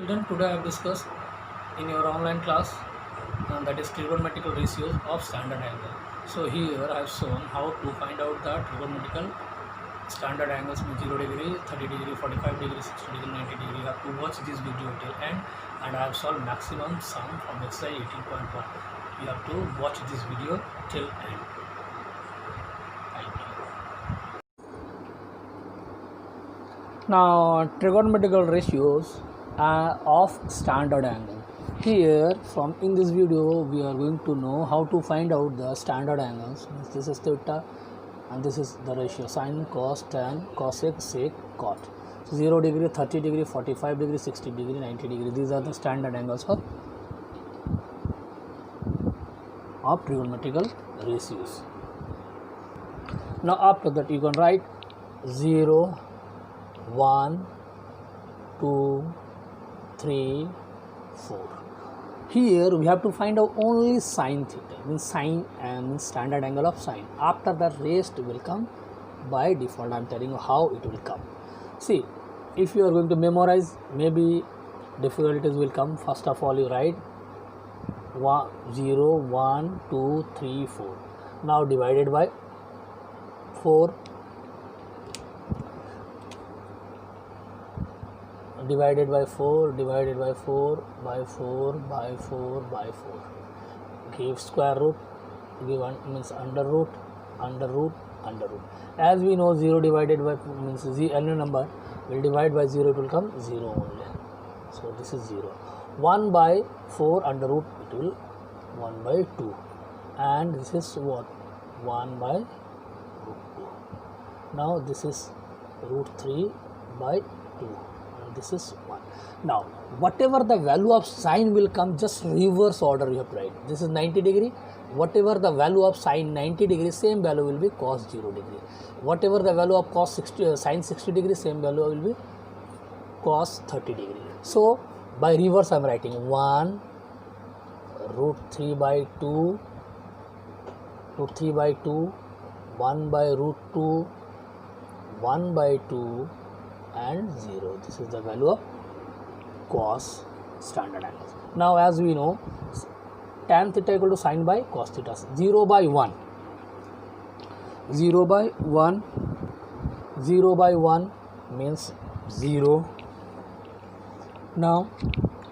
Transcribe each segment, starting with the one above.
Children, today I have discussed in your online class that is trigonometrical ratios of standard angle. So here I have shown how to find out the trigonometrical standard angles with 0 degree, 30 degree, 45 degree, 60 degree, 90 degree. You have to watch this video till end, and I have solved maximum sum from exercise 18.1. You have to watch this video till end. Thank you. Now trigonometrical ratios of standard angle. Here from in this video we are going to know how to find out the standard angles. This is theta and this is the ratio sin, cos, tan, cosec, sec, cot. So 0 degree, 30 degree, 45 degree, 60 degree, 90 degree. These are the standard angles of trigonometrical ratios. Now after that you can write 0, 1, 2, 3, 4. Here we have to find out only sin theta, means sine and standard angle of sine. After the rest will come by default. I am telling you how it will come. See, if you are going to memorize, maybe difficulties will come. First of all, you write 0, 1, 2, 3, 4. Now divided by 4. Divided by 4, divided by 4, by 4, by 4, by 4. Give square root, give means under root, under root, under root. As we know, 0 divided by means any number will divide by 0, it will come 0 only. So this is 0. 1 by 4 under root, it will 1 by 2. And this is what? 1 by root 2. Now this is root 3 by 2. This is 1. Now whatever the value of sine will come, just reverse order you have to write. This is 90 degree. Whatever the value of sine 90 degree, same value will be cos 0 degree. Whatever the value of cos 60 sine 60 degree, same value will be cos 30 degree. So by reverse I am writing 1 root 3 by 2, root 3 by 2, 1 by root 2, 1 by 2 and 0. This is the value of cos standard angle. Now as we know, tan theta equal to sin by cos theta. 0 by 1, 0 by 1, 0 by 1 means 0. Now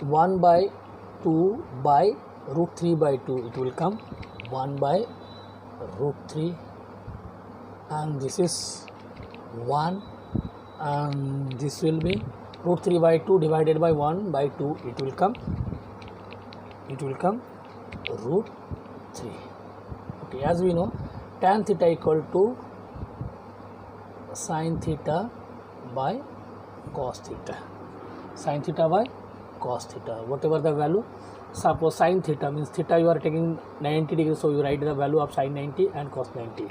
1 by 2 by root 3 by 2, it will come 1 by root 3, and this is 1, and this will be root 3 by 2 divided by 1 by 2, it will come root 3. Okay, as we know, tan theta equal to sin theta by cos theta, sin theta by cos theta, whatever the value. Suppose sin theta means theta you are taking 90 degrees, so you write the value of sin 90 and cos 90.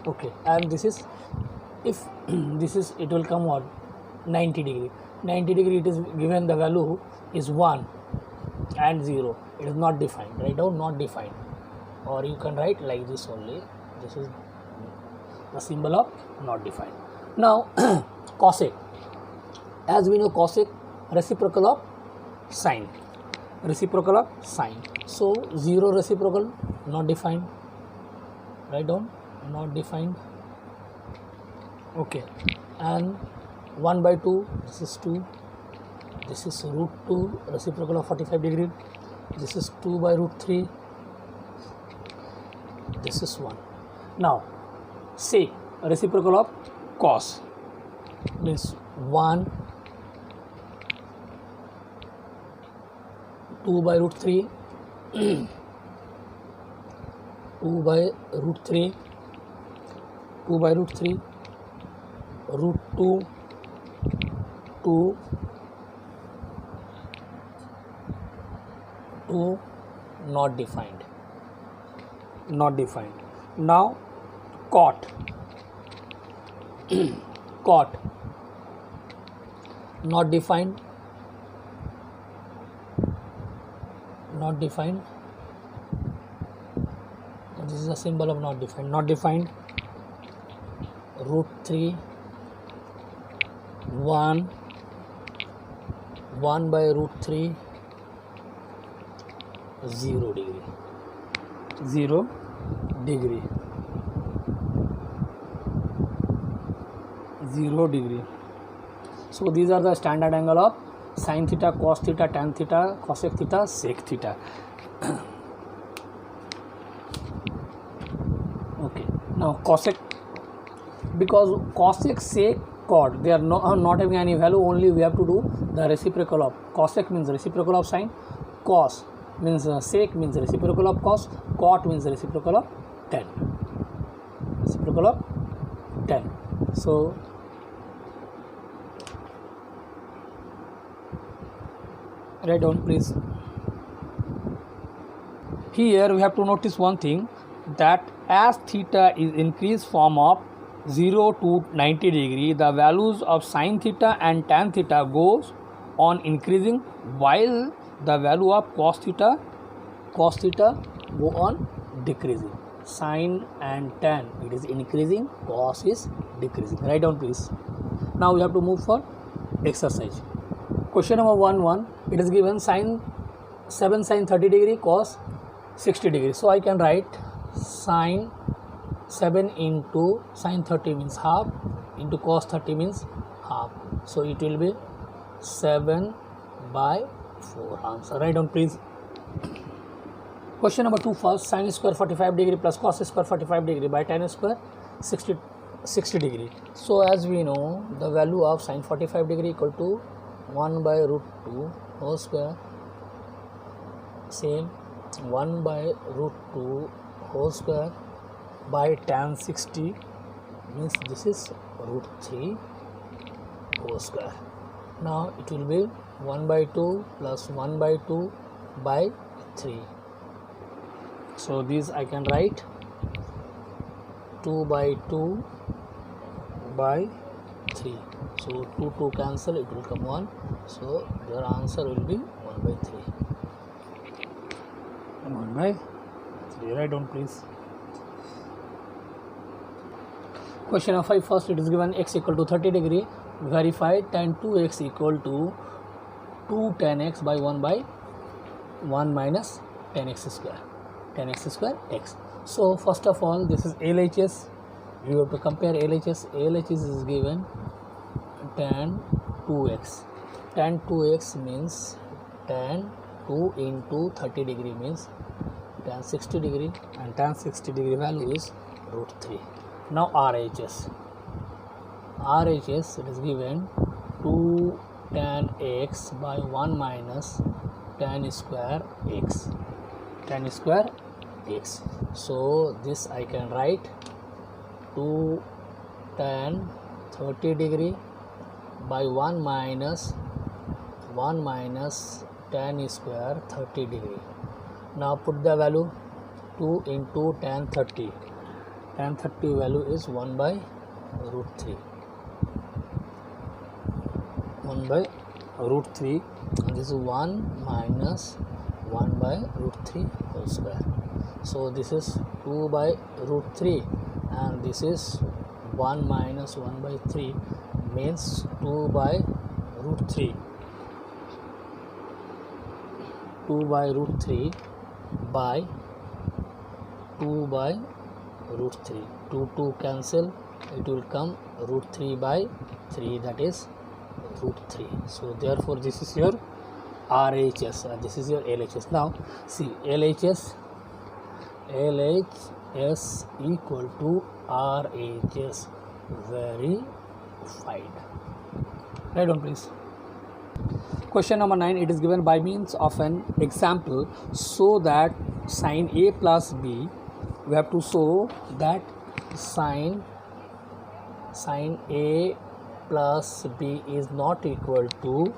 Okay, and this is, if this is, it will come what? 90 degree. 90 degree, it is given the value is 1 and 0. It is not defined. Write down not defined, or you can write like this only. This is the symbol of not defined. Now cosec, as we know, cosec reciprocal of sine, reciprocal of sine. So 0 reciprocal, not defined. Write down not defined. Okay, and 1 by 2, this is 2, this is root 2 reciprocal of 45 degree, this is 2 by root 3, this is 1. Now sec reciprocal of cos means 1, 2 by root 3, 2 by root 3, 2 by root 3, root 2, 2, 2, not defined, not defined. Now cot, cot, not defined, not defined. This is a symbol of not defined, not defined. Root 3, 1, 1 by root 3 0 degree, 0 degree, 0 degree. So these are the standard angle of sin theta, cos theta, tan theta, cosec theta, sec theta. Okay, now cosec, because cosec, sec, cot, they are not having any value, only we have to do the reciprocal of. Cosec means reciprocal of sin, cos means sec means reciprocal of cos, cot means reciprocal of tan, reciprocal of tan. So write down please. Here we have to notice one thing, that as theta is increased form of 0 to 90 degree, the values of sin theta and tan theta goes on increasing, while the value of cos theta go on decreasing. Sin and tan, it is increasing, cos is decreasing. Write down please. Now we have to move for exercise. Question number 1 it is given 7 sin 30 degree, cos 60 degree. So I can write sin 7 into sin 30 means half, into cos 30 means half. So it will be 7 by 4 answer. Write down please. Question number 2 first, sin square 45 degree plus cos square 45 degree by tan square 60 degree. So as we know, the value of sin 45 degree equal to 1 by root 2 whole square, same 1 by root 2 whole square by tan 60 means this is root 3 whole square. Now it will be 1 by 2 plus 1 by 2 by 3. So these I can write 2 by 2 by 3. So 2 cancel, it will come 1. So your answer will be 1 by 3. 1 by 3. Write down please. Question number 5 first, it is given x equal to 30 degree. Verify tan 2x equal to 2 tan x by 1 minus tan x square. Tan x square x. So first of all, this is LHS. You have to compare LHS. LHS is given tan 2x. Tan 2x means tan 2 into 30 degree means tan 60 degree, and tan 60 degree value is root 3. Now RHS. RHS, it is given 2 tan x by 1 minus tan square x. Tan square x. So this I can write 2 tan 30 degree by 1 minus tan square 30 degree. Now put the value 2 into tan 30. Tan 30 value is 1 by root 3. 1 by root 3, and this is 1 minus 1 by root 3 whole square. So this is 2 by root 3, and this is 1 minus 1 by 3 means 2 by root 3. 2 by root 3 by 2 by root 3. 2 cancel, it will come root 3 by 3, that is root 3. So therefore this is your RHS and this is your LHS. Now see, LHS equal to RHS verified. Write down please. Question number 9, it is given by means of an example, so that sin A plus B, we have to show that sin A plus B is not equal to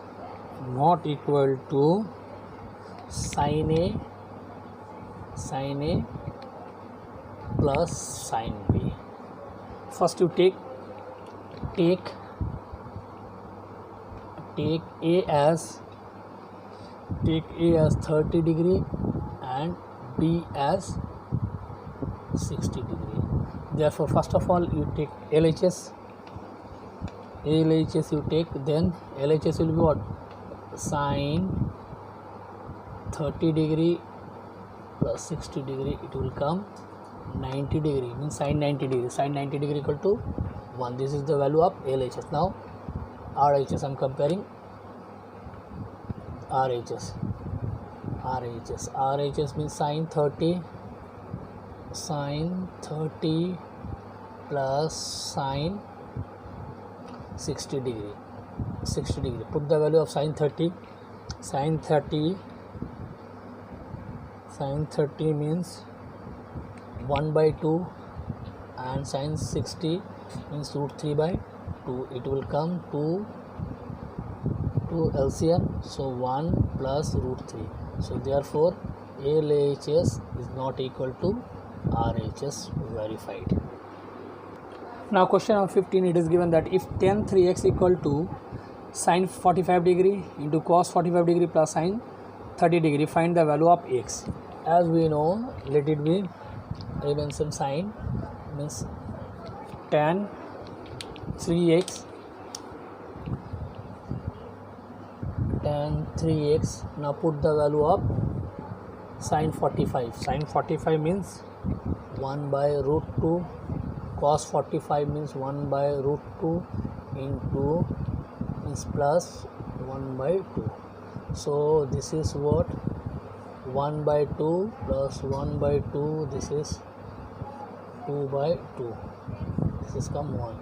sin A plus sin B. First you take A as 30 degree and B as 60 degree. Therefore first of all you take LHS you take, then LHS will be what? sine 30 degree plus 60 degree, it will come 90 degree, means sine 90 degree. Sine 90 degree equal to 1. This is the value of LHS. Now RHS, I am comparing RHS. RHS means sine 30 plus sine 60 degree. Put the value of sine 30. Sine 30 means 1 by 2, and sine 60 means root 3 by 2. It will come to LCM, so 1 plus root 3. So therefore LHS is not equal to RHS. Verified. Now question number 15, it is given that if tan 3x equal to sine 45 degree into cos 45 degree plus sine 30 degree, find the value of x. As we know, let it be a mention sign, means tan 3x now put the value of sine 45. Sine 45 means 1 by root 2, cos 45 means 1 by root 2 into means plus 1 by 2. So this is what 1 by 2 plus 1 by 2, this is 2 by 2, this is come 1.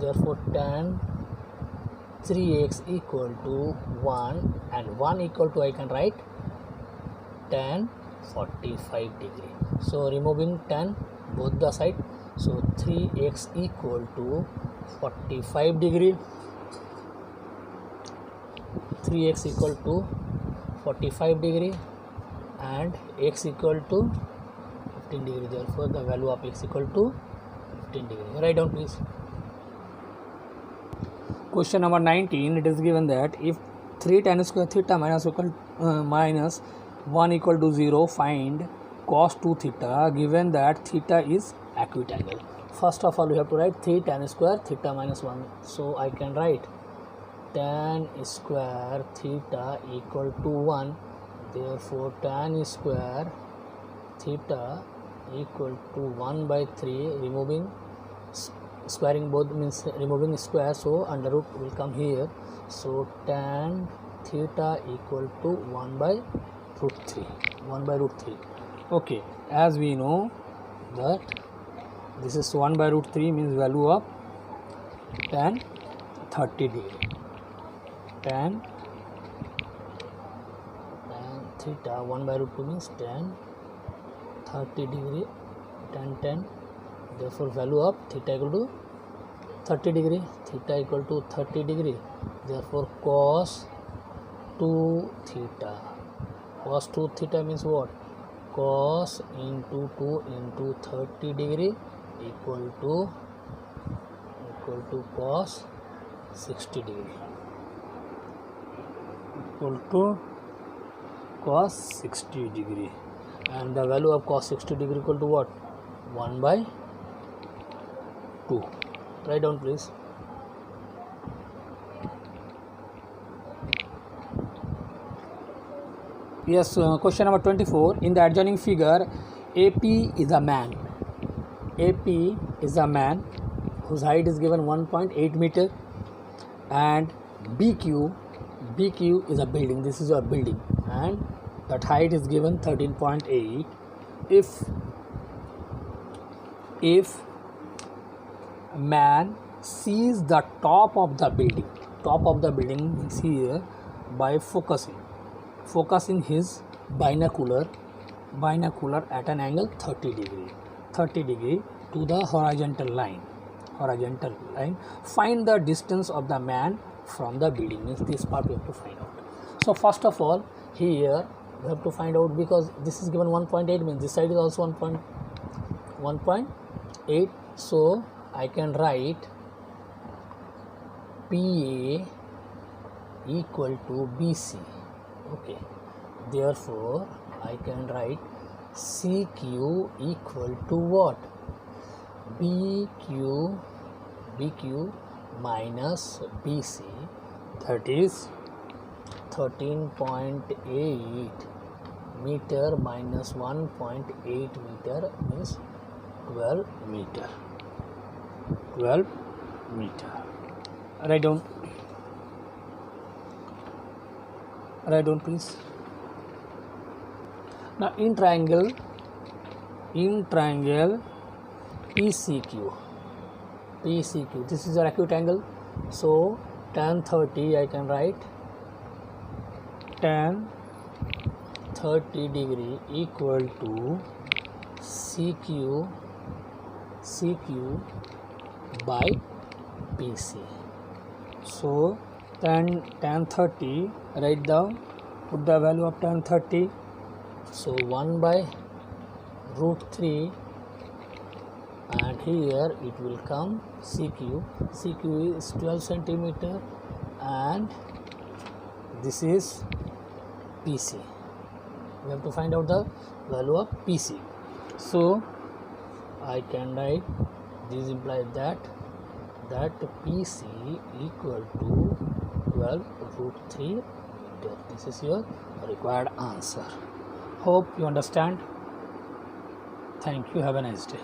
Therefore tan 3x equal to 1, and 1 equal to, I can write tan 45 degree. So removing tan both the side, so 3x equal to 45 degree. 3x equal to 45 degree and x equal to 15 degree. Therefore the value of x equal to 15 degree. Write down please. Question number 19, it is given that if 3 tan square theta minus 1 equal to 0, find cos 2 theta given that theta is acute angle. First of all, we have to write 3 tan square theta minus 1. So I can write tan square theta equal to 1. Therefore tan square theta equal to 1 by 3, removing squaring both means removing square, so under root will come here. So tan theta equal to 1 by root 3. Okay, as we know that this is 1 by root 3 means value of tan 30 degree. Tan theta 1 by root 2 means tan 30 degree, tan. Therefore value of theta equal to 30 degree. Theta equal to 30 degree. Therefore cos 2 theta. Cos 2 theta means what? Cos into 2 into 30 degree equal to cos 60 degree. Equal to cos 60 degree. And the value of cos 60 degree equal to what? 1 by 2. Write down please. Yes, question number 24. In the adjoining figure, AP is a man. AP is a man whose height is given 1.8 meter, and BQ is a building. This is your building, and that height is given 13.8. If man sees the top of the building is here by focusing his binocular at an angle 30 degree to the horizontal line. Find the distance of the man from the building. Means this part we have to find out. So first of all, here we have to find out, because this is given 1.8 means this side is also 1.8. So I can write PA equal to BC. Okay, therefore I can write CQ equal to what? BQ minus BC, that is 13.8 meter minus 1.8 meter means 12 meter. 12 meter. Write down please. Now in triangle PCQ, this is your acute angle, so tan 30 I can write tan 30 degree equal to CQ by PC. So tan 30, write down, put the value of tan 30. So 1 by root 3, and here it will come CQ is 12 centimeter, and this is PC. We have to find out the value of PC. So I can write, this implies that PC equal to 12 root 3 meter. This is your required answer. Hope you understand. Thank you. Have a nice day.